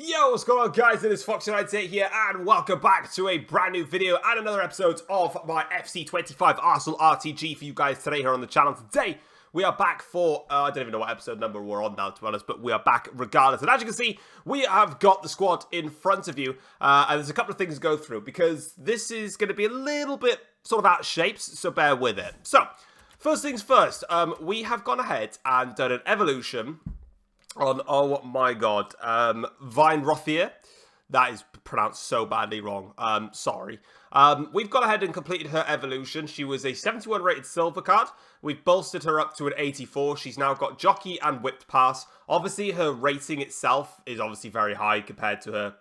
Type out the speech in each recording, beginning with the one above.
Yo, what's going on guys, it is Foxydude here and welcome back to a brand new video and another episode of my FC25 Arsenal RTG for you guys today here on the channel. Today, we are back for, I don't even know what episode number we're on now to be honest, but we are back regardless. And as you can see, we have got the squad in front of you and there's a couple of things to go through because this is going to be a little bit sort of out of shapes, so bear with it. So, first things first, we have gone ahead and done an evolution on, oh my god, Vine Rothier. That is pronounced so badly wrong. Sorry. We've gone ahead and completed her evolution. She was a 71 rated silver card. We've bolstered her up to an 84. She's now got jockey and whipped pass. Obviously, her rating itself is obviously very high compared to her,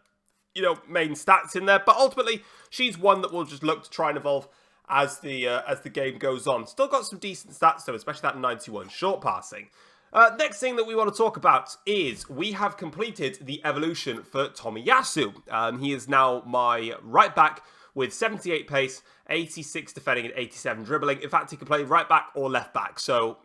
main stats in there. But ultimately, she's one that we'll just look to try and evolve as the game goes on. Still got some decent stats though, especially that 91 short passing. Next thing that we want to talk about is we have completed the evolution for Tomiyasu. He is now my right back with 78 pace, 86 defending and 87 dribbling. In fact, he can play right back or left back. So,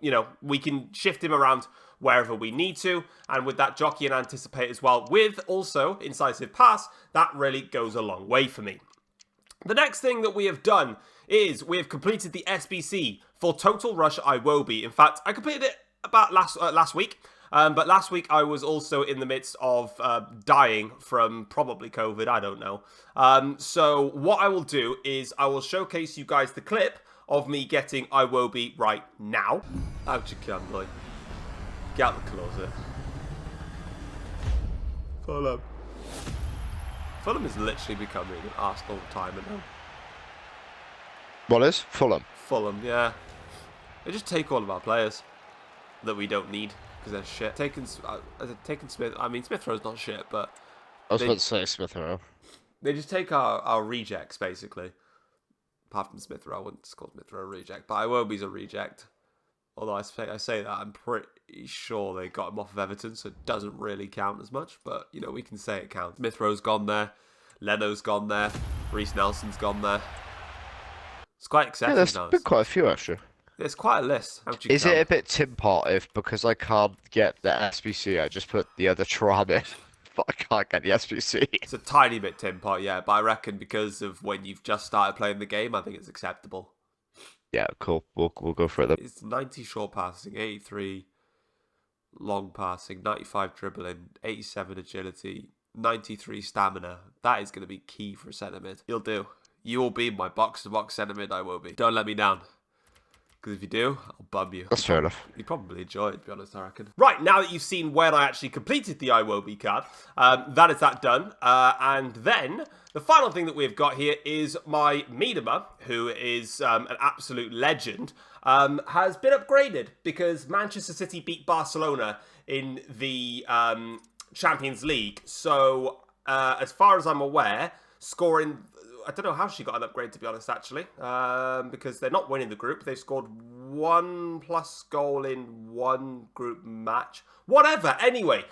we can shift him around wherever we need to. And with that jockey and anticipate as well, with also incisive pass, that really goes a long way for me. The next thing that we have done is we have completed the SBC for Total Rush Iwobi. In fact, I completed it about last week, but last week I was also in the midst of dying from probably COVID, I don't know. So what I will do is I will showcase you guys the clip of me getting Iwobi right now. Out you can, boy. Get out the closet. Fulham. Fulham is literally becoming an Arsenal retirement home. What is? Fulham? Fulham, yeah. They just take all of our players that we don't need because they're shit. Taking Smith. I mean, Smith Rowe's not shit, but I was about to say Smith Rowe. They just take our rejects basically. Apart from Smith Rowe, I wouldn't call Smith Rowe a reject, but Iwobi's a reject. Although I say that, I'm pretty sure they got him off of Everton, so it doesn't really count as much. But we can say it counts. Smith Rowe's gone there, Leno's gone there, Reece Nelson's gone there. It's quite excessive. Yeah, there's been quite a few actually. It's quite a list. Is it a bit Tim Pot if because I can't get the SBC, I just put the other Tram in, but I can't get the SBC? It's a tiny bit Tim Pot, yeah, but I reckon because of when you've just started playing the game, I think it's acceptable. Yeah, cool. We'll go for it then. It's 90 short passing, 83 long passing, 95 dribbling, 87 agility, 93 stamina. That is going to be key for a centre mid. You'll do. You will be my box-to-box centre mid, I will be. Don't let me down. Because if you do, I'll bum you. That's fair enough. You probably enjoy it, to be honest, I reckon. Right, now that you've seen when I actually completed the Iwobi card, that is that done. And then, the final thing that we've got here is my Miedema, who is an absolute legend, has been upgraded because Manchester City beat Barcelona in the Champions League. So, as far as I'm aware, scoring... I don't know how she got an upgrade, to be honest, actually, because they're not winning the group. They've scored 1+ goal in one group match. Whatever. Anyway,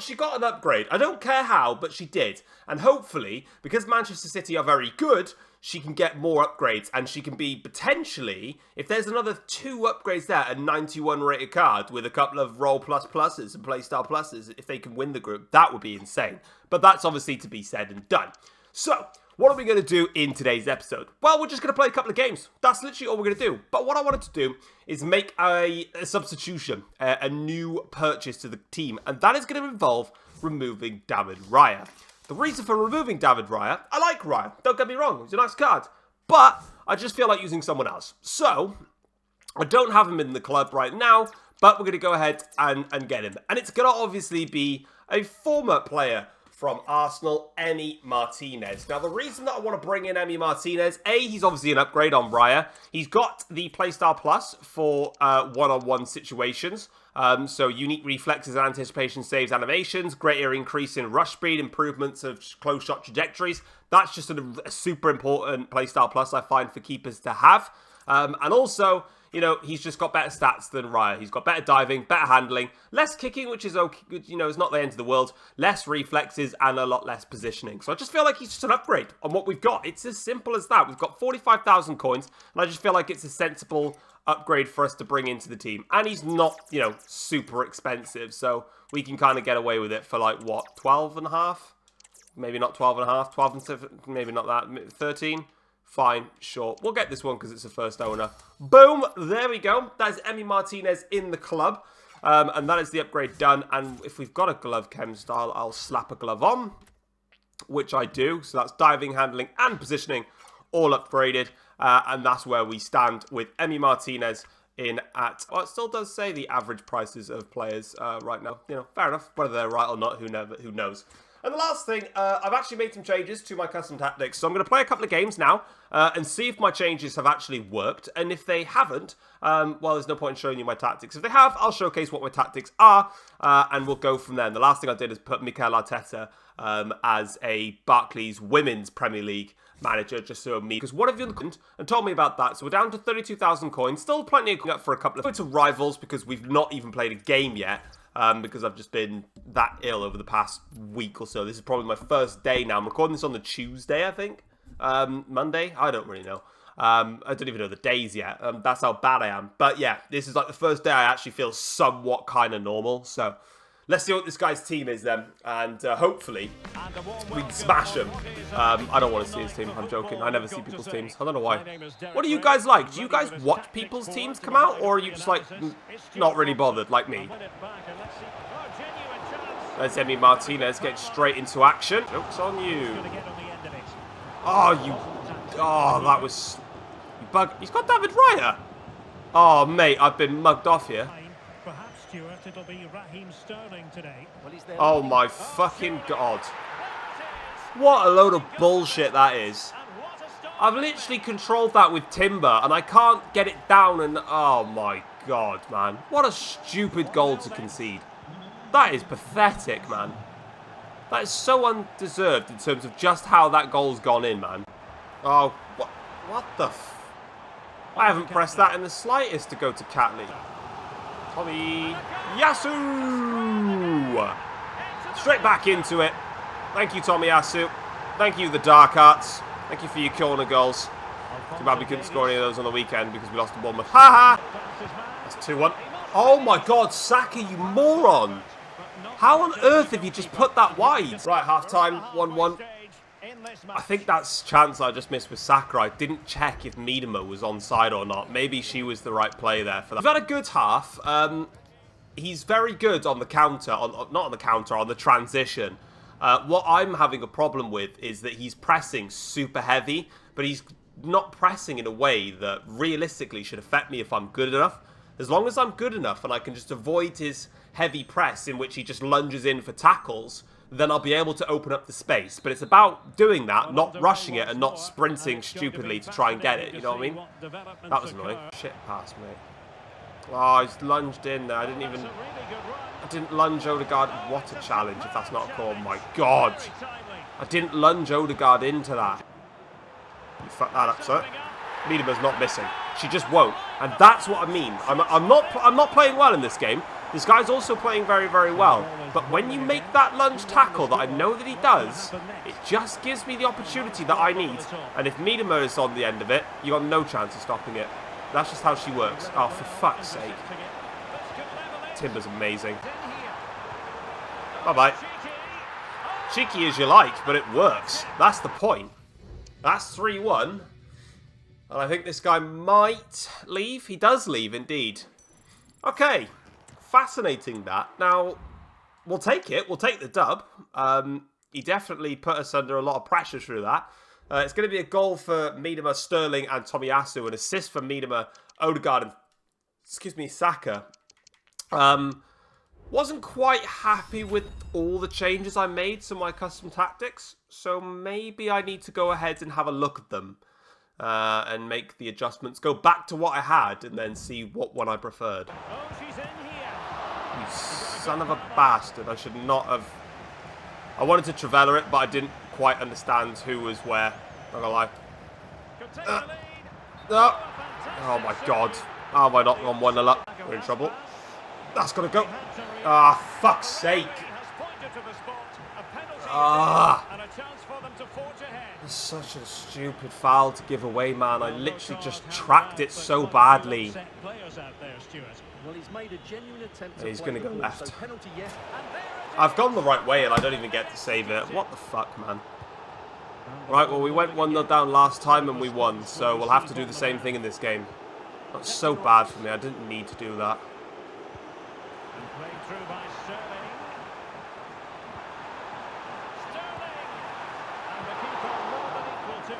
she got an upgrade. I don't care how, but she did. And hopefully, because Manchester City are very good, she can get more upgrades. And she can be potentially, if there's another 2 upgrades there, a 91 rated card with a couple of role pluses and playstyle pluses, if they can win the group, that would be insane. But that's obviously to be said and done. So, what are we going to do in today's episode? Well, we're just going to play a couple of games. That's literally all we're going to do. But what I wanted to do is make a substitution, a new purchase to the team. And that is going to involve removing David Raya. The reason for removing David Raya, I like Raya. Don't get me wrong, he's a nice card. But I just feel like using someone else. So, I don't have him in the club right now, but we're going to go ahead and get him. And it's going to obviously be a former player from Arsenal, Emi Martinez. Now, the reason that I want to bring in Emi Martinez, he's obviously an upgrade on Raya. He's got the Playstyle Plus for one-on-one situations. So, unique reflexes and anticipation saves animations, greater increase in rush speed, improvements of close shot trajectories. That's just a super important Playstyle Plus I find for keepers to have. And also, you know, he's just got better stats than Raya. He's got better diving, better handling, less kicking, which is okay, you know, it's not the end of the world, less reflexes, and a lot less positioning. So I just feel like he's just an upgrade on what we've got. It's as simple as that. We've got 45,000 coins, and I just feel like it's a sensible upgrade for us to bring into the team. And he's not, you know, super expensive, so we can kind of get away with it for like, what, 12 and a half? Maybe not 12 and a half, 12 and 7, maybe not that, 13? Fine, sure. We'll get this one because it's a first owner. Boom! There we go. That is Emi Martinez in the club. And that is the upgrade done. And if we've got a glove chem style, I'll slap a glove on, which I do. So that's diving, handling, and positioning all upgraded. And that's where we stand with Emi Martinez in at... Well, it still does say the average prices of players right now. You know, fair enough. Whether they're right or not, who knows. And the last thing, I've actually made some changes to my custom tactics. So I'm going to play a couple of games now and see if my changes have actually worked. And if they haven't, well, there's no point in showing you my tactics. If they have, I'll showcase what my tactics are and we'll go from there. And the last thing I did is put Mikel Arteta as a Barclays Women's Premier League manager, just so me, because one of you and told me about that. So we're down to 32,000 coins, still plenty of up for a couple of rivals because we've not even played a game yet. Because I've just been that ill over the past week or so. This is probably my first day now. I'm recording this on the Tuesday, I think. Monday? I don't really know. I don't even know the days yet. That's how bad I am. But yeah, this is like the first day I actually feel somewhat kind of normal. So let's see what this guy's team is then. And hopefully we can smash him. I don't want to see his team. I'm joking. I never see people's teams. I don't know why. What do you guys like? Do you guys watch people's teams come out? Or are you just like not really bothered like me? There's Emi Martinez getting straight into action. Joke's on you. Oh, that was... Bug. He's got David Raya. Oh, mate, I've been mugged off here. Oh, my fucking God. What a load of bullshit that is. I've literally controlled that with Timber, and I can't get it down, and... Oh, my God, man. What a stupid goal to concede. That is pathetic, man. That is so undeserved in terms of just how that goal's gone in, man. Oh, what the f... I haven't pressed that in the slightest to go to Catley. Tommy Yasu! Straight back into it. Thank you, Tommy Yasu. Thank you, the Dark Arts. Thank you for your corner goals. Too bad we couldn't score any of those on the weekend because we lost to Bournemouth. Ha ha! That's 2-1. Oh my God, Saka, you moron! How on earth have you just put that wide? Right, half-time, 1-1. I think that's a chance I just missed with Saka. I didn't check if Miedema was onside or not. Maybe she was the right play there for that. We've had a good half. He's very good on the counter, not on the counter, on the transition. What I'm having a problem with is that he's pressing super heavy, but he's not pressing in a way that realistically should affect me if I'm good enough. As long as I'm good enough and I can just avoid his heavy press in which he just lunges in for tackles, then I'll be able to open up the space. But it's about doing that, not rushing it and not sprinting stupidly to try and get it. You know what I mean? That was annoying. Shit pass, mate. Oh, he's lunged in there. I didn't lunge Odegaard. What a challenge if that's not a call. Oh my God. I didn't lunge Odegaard into that. You fucked that up, sir. Miedema's not missing. She just won't. And that's what I mean. I'm not playing well in this game. This guy's also playing very, very well. But when you make that lunge tackle that I know that he does, it just gives me the opportunity that I need. And if Miedema is on the end of it, you got no chance of stopping it. That's just how she works. Oh, for fuck's sake. Timber's amazing. Bye-bye. Cheeky as you like, but it works. That's the point. That's 3-1. And I think this guy might leave. He does leave, indeed. Okay. Fascinating, that. Now, we'll take it. We'll take the dub. He definitely put us under a lot of pressure through that. It's going to be a goal for Miedema, Sterling, and Tomiyasu. An assist for Miedema, Odegaard, and, Saka. Wasn't quite happy with all the changes I made to my custom tactics. So maybe I need to go ahead and have a look at them. And make the adjustments. Go back to what I had and then see what one I preferred. You son of a bastard. I should not have... I wanted to Trivela it, but I didn't quite understand who was where. Not gonna lie. Oh my God. Oh, why not gone 1-0 up? We're in trouble. That's got to go. Ah, fuck's sake. Ah. It's such a stupid foul to give away, man. I literally just tracked it so badly. He's going to go left. I've gone the right way and I don't even get to save it. What the fuck, man? Right, well, we went 1-0 down last time and we won, so we'll have to do the same thing in this game. That's so bad for me. I didn't need to do that.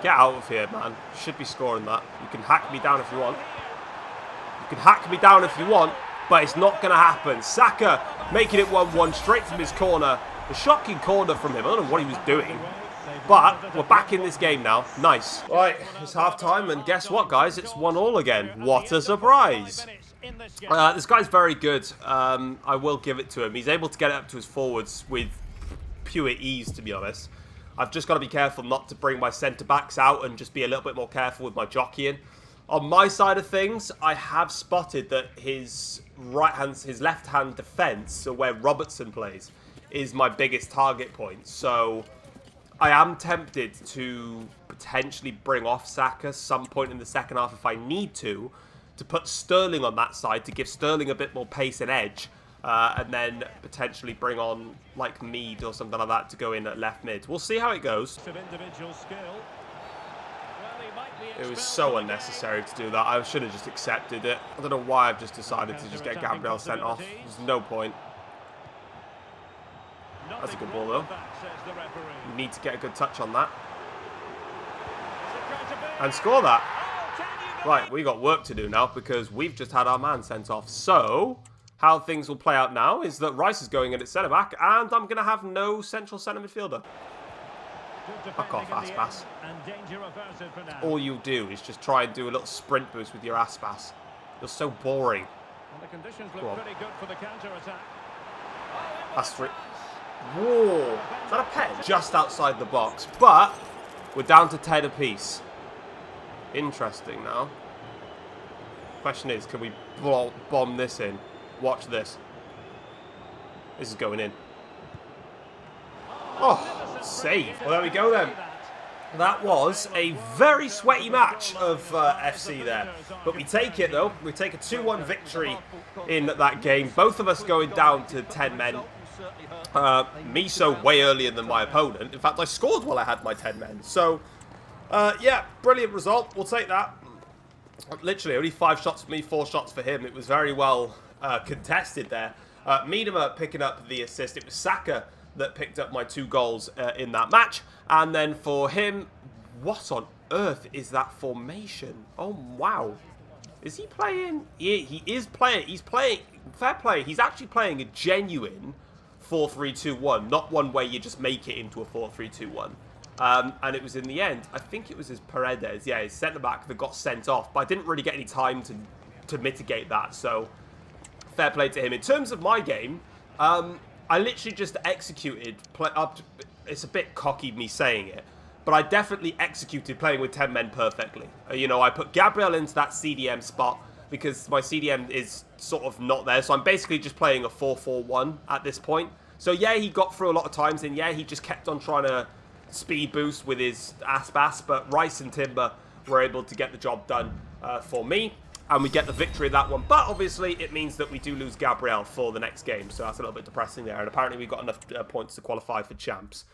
Get out of here, man. You should be scoring that. You can hack me down if you want. You can hack me down if you want, but it's not going to happen. Saka making it 1-1 straight from his corner. A shocking corner from him. I don't know what he was doing. But we're back in this game now. Nice. Right, it's half time, and guess what, guys? It's 1-1 again. What a surprise. This guy's very good. I will give it to him. He's able to get it up to his forwards with pure ease, to be honest. I've just got to be careful not to bring my centre-backs out and just be a little bit more careful with my jockeying. On my side of things, I have spotted that his left-hand defence, so where Robertson plays, is my biggest target point. So I am tempted to potentially bring off Saka some point in the second half if I need to put Sterling on that side to give Sterling a bit more pace and edge. And then potentially bring on, like, Mead or something like that to go in at left mid. We'll see how it goes. It was so unnecessary to do that. I should have just accepted it. I don't know why I've just decided to just get Gabriel sent off. There's no point. That's a good ball, though. We need to get a good touch on that. And score that. Right, we got work to do now because we've just had our man sent off. So how things will play out now is that Rice is going in at centre-back, and I'm going to have no central centre midfielder. Fuck off, ass pass. All you do is just try and do a little sprint boost with your ass pass. You're so boring. Go on. That's three. Whoa. Is that a pen? Just outside the box. But we're down to 10 apiece. Interesting now. Question is, can we bomb this in? Watch this. This is going in. Oh, save. Well, there we go then. That was a very sweaty match of FC there. But we take it, though. We take a 2-1 victory in that game. Both of us going down to 10 men. Me so way earlier than my opponent. In fact, I scored while I had my 10 men. So, yeah, brilliant result. We'll take that. Literally, only 5 shots for me, 4 shots for him. It was very well contested there. Miedema picking up the assist. It was Saka that picked up my 2 goals in that match. And then for him, what on earth is that formation? Oh, wow. Is he playing? He is playing. He's playing. Fair play. He's actually playing a genuine 4-3-2-1. Not one where you just make it into a 4-3-2-1. And it was in the end, I think it was his Paredes, yeah, his centre-back that got sent off. But I didn't really get any time to mitigate that, so fair play to him. In terms of my game, I literally just executed, it's a bit cocky me saying it, but I definitely executed playing with 10 men perfectly. You know, I put Gabriel into that CDM spot because my CDM is sort of not there, so I'm basically just playing a 4-4-1 at this point. So yeah, he got through a lot of times, and yeah, he just kept on trying to speed boost with his ass-bass, but Rice and Timber were able to get the job done for me, and we get the victory of that one. But obviously, it means that we do lose Gabriel for the next game, so that's a little bit depressing there. And apparently, we got enough points to qualify for champs,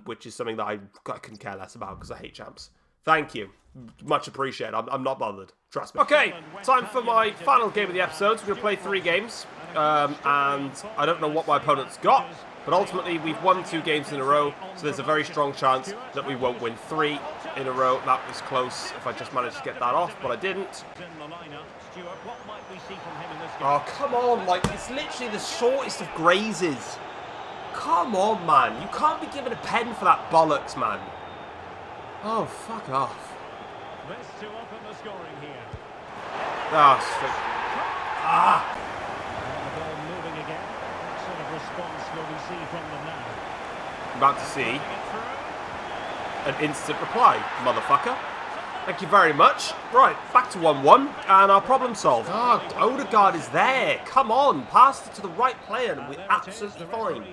which is something that I couldn't care less about because I hate champs. Thank you. Much appreciated. I'm not bothered. Trust me. Okay, time for my final game of the episode. We're going to play 3 games, and I don't know what my opponent's got. But ultimately, we've won 2 games in a row, so there's a very strong chance that we won't win 3 in a row. That was close if I just managed to get that off, but I didn't. Oh, come on, like, it's literally the shortest of grazes. Come on, man. You can't be given a pen for that bollocks, man. Oh, fuck off. Ah. I'm about to see an instant reply, motherfucker. Thank you very much. Right, back to 1-1, and our problem solved. Ah, Odegaard is there. Come on, pass it to the right player, and we're absolutely fine.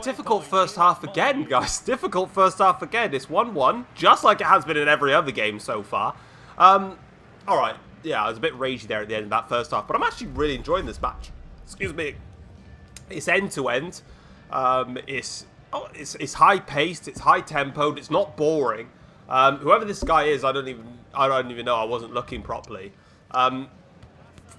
Difficult first half again, guys. Difficult first half again. It's 1-1, just like it has been in every other game so far. Alright, yeah, I was a bit ragey there at the end of that first half, but I'm actually really enjoying this match. Excuse me. It's end-to-end. It's high-paced, it's high-tempoed, it's not boring. Whoever this guy is, I don't even know. I wasn't looking properly.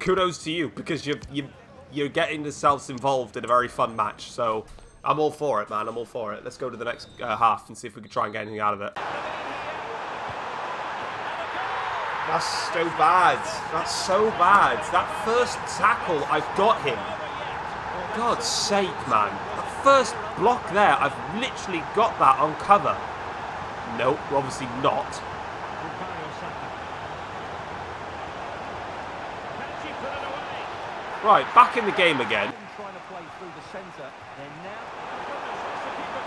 Kudos to you, because you're getting yourselves involved in a very fun match. So I'm all for it, man. I'm all for it. Let's go to the next half and see if we can try and get anything out of it. That's so bad. That's so bad. That first tackle, I've got him. For God's sake, man. That first block there, I've literally got that on cover. Nope, obviously not. Right, back in the game again.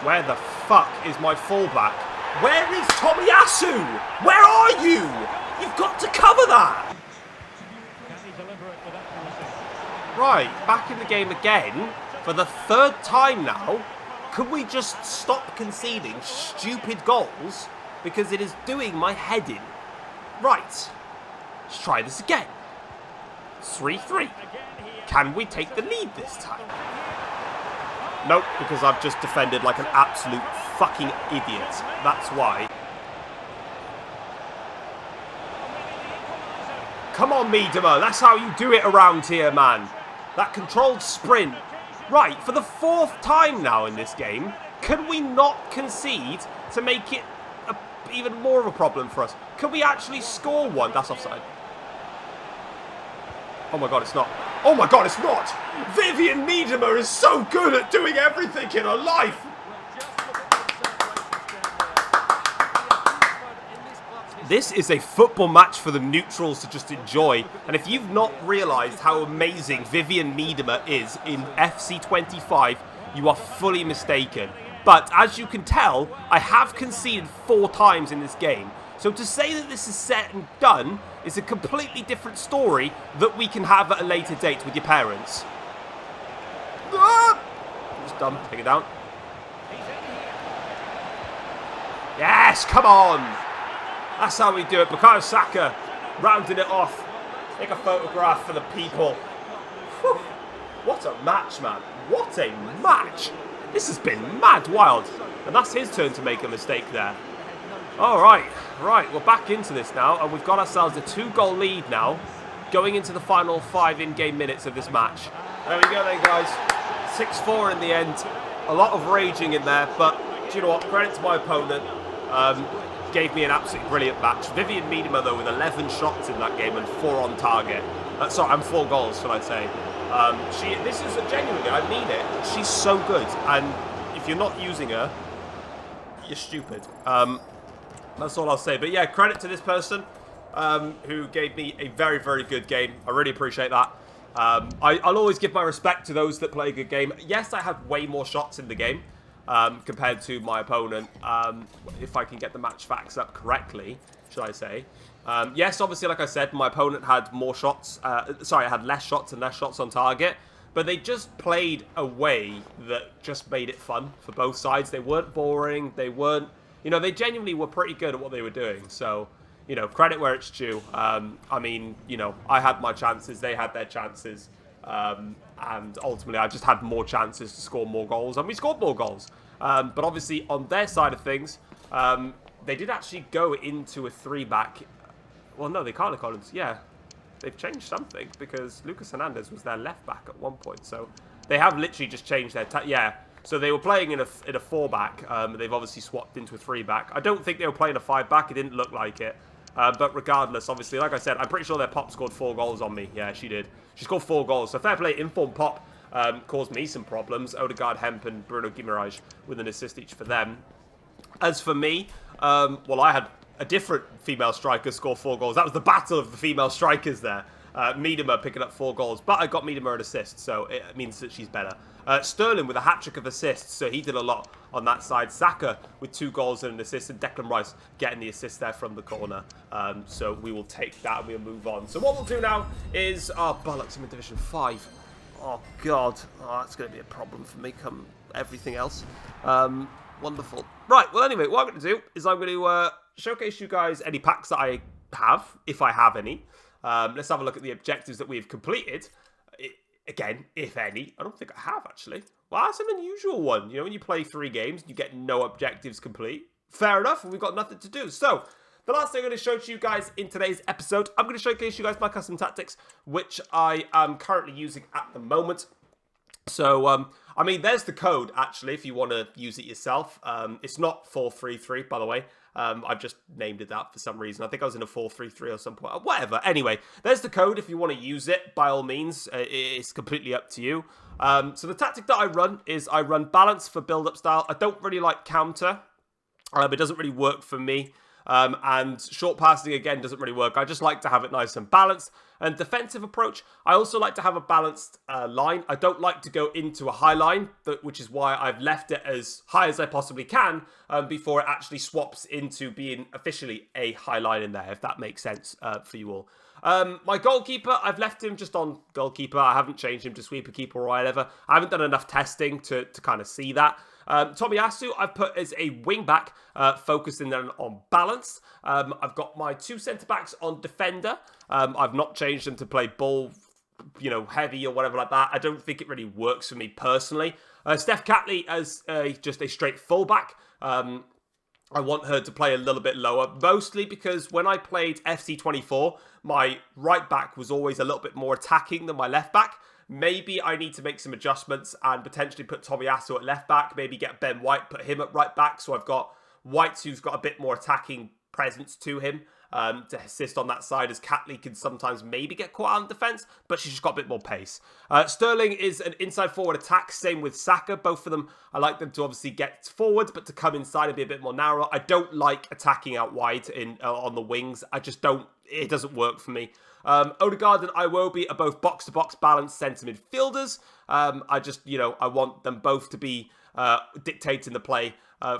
Where the fuck is my fullback? Where is Tomiyasu? Where are you? You've got to cover that! Right, back in the game again. For the third time now. Could we just stop conceding stupid goals? Because it is doing my head in. Right. Let's try this again. 3-3. Can we take the lead this time? Nope, because I've just defended like an absolute fucking idiot. That's why. Come on, Miedema. That's how you do it around here, man. That controlled sprint. Right, for the fourth time now in this game, can we not concede to make it even more of a problem for us? Can we actually score one? That's offside. Oh my god, it's not. Oh my god, it's not! Vivian Miedema is so good at doing everything in her life! This is a football match for the neutrals to just enjoy. And if you've not realised how amazing Vivian Miedema is in FC 25, you are fully mistaken. But as you can tell, I have conceded 4 times in this game. So to say that this is set and done is a completely different story that we can have at a later date with your parents. Ah! Just done. Take it down. Yes, come on! That's how we do it. Bukayo Saka rounding it off. Take a photograph for the people. Whew. What a match, man. What a match. This has been mad wild. And that's his turn to make a mistake there. Alright, right, we're back into this now. And we've got ourselves a 2-goal lead now. Going into the final 5 in-game minutes of this match. There we go then, guys. 6-4 in the end. A lot of raging in there. But, do you know what? Credit to my opponent. Gave me an absolutely brilliant match. Vivian Miedema, though, with 11 shots in that game and 4 on target. Sorry, and 4 goals, shall I say. This is genuinely, I mean it. She's so good. And if you're not using her, you're stupid. That's all I'll say. But yeah, credit to this person who gave me a very, very good game. I really appreciate that. I'll always give my respect to those that play a good game. Yes, I had way more shots in the game. Compared to my opponent, if I can get the match facts up correctly, should I say. Yes, obviously, like I said, my opponent had more shots. Sorry, I had less shots and less shots on target. But they just played a way that just made it fun for both sides. They weren't boring. They weren't, you know, they genuinely were pretty good at what they were doing. So, you know, credit where it's due. I mean, you know, I had my chances. They had their chances. And ultimately, I just had more chances to score more goals, and we scored more goals. But obviously, on their side of things, they did actually go into a 3-back. Well, no, they can't have gone into, yeah, they've changed something, because Lucas Hernandez was their left-back at one point. So they have literally just changed their, yeah. So they were playing in a 4-back. They've obviously swapped into a 3-back. I don't think they were playing a 5-back. It didn't look like it. But regardless, obviously, like I said, I'm pretty sure their Pop scored 4 goals on me. Yeah, she did. She scored 4 goals. So fair play, Informed Pop caused me some problems. Odegaard, Hemp, and Bruno Guimaraes with an assist each for them. As for me, well, I had a different female striker score 4 goals. That was the battle of the female strikers there. Miedema picking up 4 goals, but I got Miedema an assist, so it means that she's better. Sterling with a hat-trick of assists, so he did a lot. on that side. Saka with 2 goals and an assist, and Declan Rice getting the assist there from the corner. So we will take that and we'll move on. So what we'll do now is, bollocks, I'm in Division 5. Oh, God. Oh, that's going to be a problem for me come everything else. Wonderful. Right, well, anyway, what I'm going to do is I'm going to showcase you guys any packs that I have, if I have any. Let's have a look at the objectives that we've completed. Again, if any. I don't think I have, actually. Well, that's an unusual one. You know, when you play 3 games, you get no objectives complete. Fair enough, we've got nothing to do. So, the last thing I'm going to show to you guys in today's episode, I'm going to showcase you guys my custom tactics, which I am currently using at the moment. So, I mean, there's the code, actually, if you want to use it yourself. It's not 433, by the way. I've just named it that for some reason. I think I was in a 433 or some point. Whatever. Anyway, there's the code if you want to use it. By all means, it's completely up to you. So the tactic that I run is I run balance for build-up style. I don't really like counter. It doesn't really work for me. And short passing, again, doesn't really work. I just like to have it nice and balanced. And defensive approach, I also like to have a balanced line. I don't like to go into a high line, which is why I've left it as high as I possibly can before it actually swaps into being officially a high line in there, if that makes sense for you all. My goalkeeper, I've left him just on goalkeeper. I haven't changed him to sweeper keeper or whatever. I haven't done enough testing to kind of see that. Tomiyasu, I've put as a wing-back, focusing then on balance. I've got my 2 centre-backs on defender. I've not changed them to play ball, you know, heavy or whatever like that. I don't think it really works for me personally. Steph Catley as just a straight full-back. I want her to play a little bit lower, mostly because when I played FC24, my right back was always a little bit more attacking than my left back. Maybe I need to make some adjustments and potentially put Tomiyasu at left back. Maybe get Ben White, put him at right back. So I've got White, who's got a bit more attacking presence to him to assist on that side, as Catley can sometimes maybe get caught out in defence, but she's just got a bit more pace. Sterling is an inside forward attack, same with Saka. Both of them, I like them to obviously get forward, but to come inside and be a bit more narrow. I don't like attacking out wide on the wings. I just don't, it doesn't work for me. Odegaard and Iwobi are both box-to-box balanced centre midfielders. I just, you know, I want them both to be dictating the play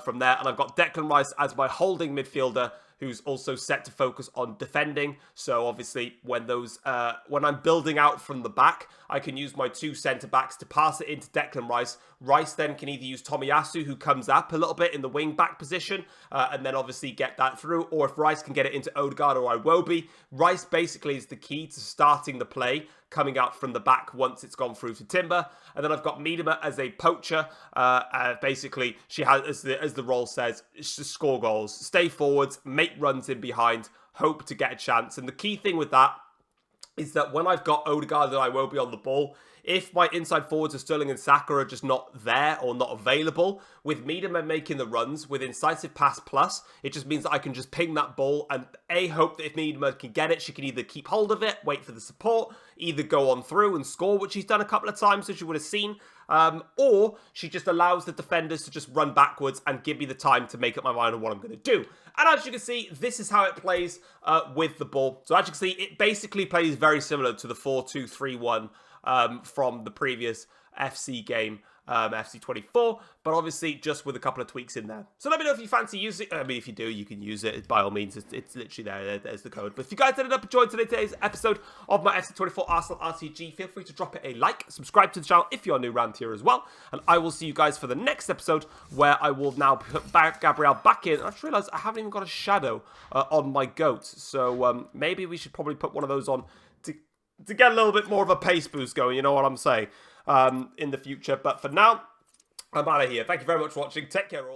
from there. And I've got Declan Rice as my holding midfielder, who's also set to focus on defending. So obviously when I'm building out from the back, I can use my 2 centre-backs to pass it into Declan Rice. Rice then can either use Tomiyasu, who comes up a little bit in the wing-back position, and then obviously get that through. Or if Rice can get it into Odegaard or Iwobi, Rice basically is the key to starting the play, coming out from the back once it's gone through to Timber. And then I've got Miedema as a poacher. Basically, she has, as the role says, score goals, stay forwards, make runs in behind, hope to get a chance. And the key thing with that is that when I've got Odegaard and Iwobi on the ball, if my inside forwards of Sterling and Saka are just not there or not available, with Miedema making the runs, with Incisive Pass Plus, it just means that I can just ping that ball and hope that if Miedema can get it, she can either keep hold of it, wait for the support, either go on through and score, which she's done a couple of times, as you would have seen, or she just allows the defenders to just run backwards and give me the time to make up my mind on what I'm going to do. And as you can see, this is how it plays with the ball. So as you can see, it basically plays very similar to the 4-2-3-1 from the previous FC game, FC24, but obviously just with a couple of tweaks in there. So let me know if you fancy using it. I mean, if you do, you can use it. By all means, it's literally there. There's the code. But if you guys ended up enjoying today's episode of my FC24 Arsenal RTG, feel free to drop it a like, subscribe to the channel if you're new around here as well. And I will see you guys for the next episode, where I will now put Gabriel back in. I just realised I haven't even got a shadow on my goat. So maybe we should probably put one of those on to get a little bit more of a pace boost going, you know what I'm saying, in the future. But for now, I'm out of here. Thank you very much for watching. Take care all.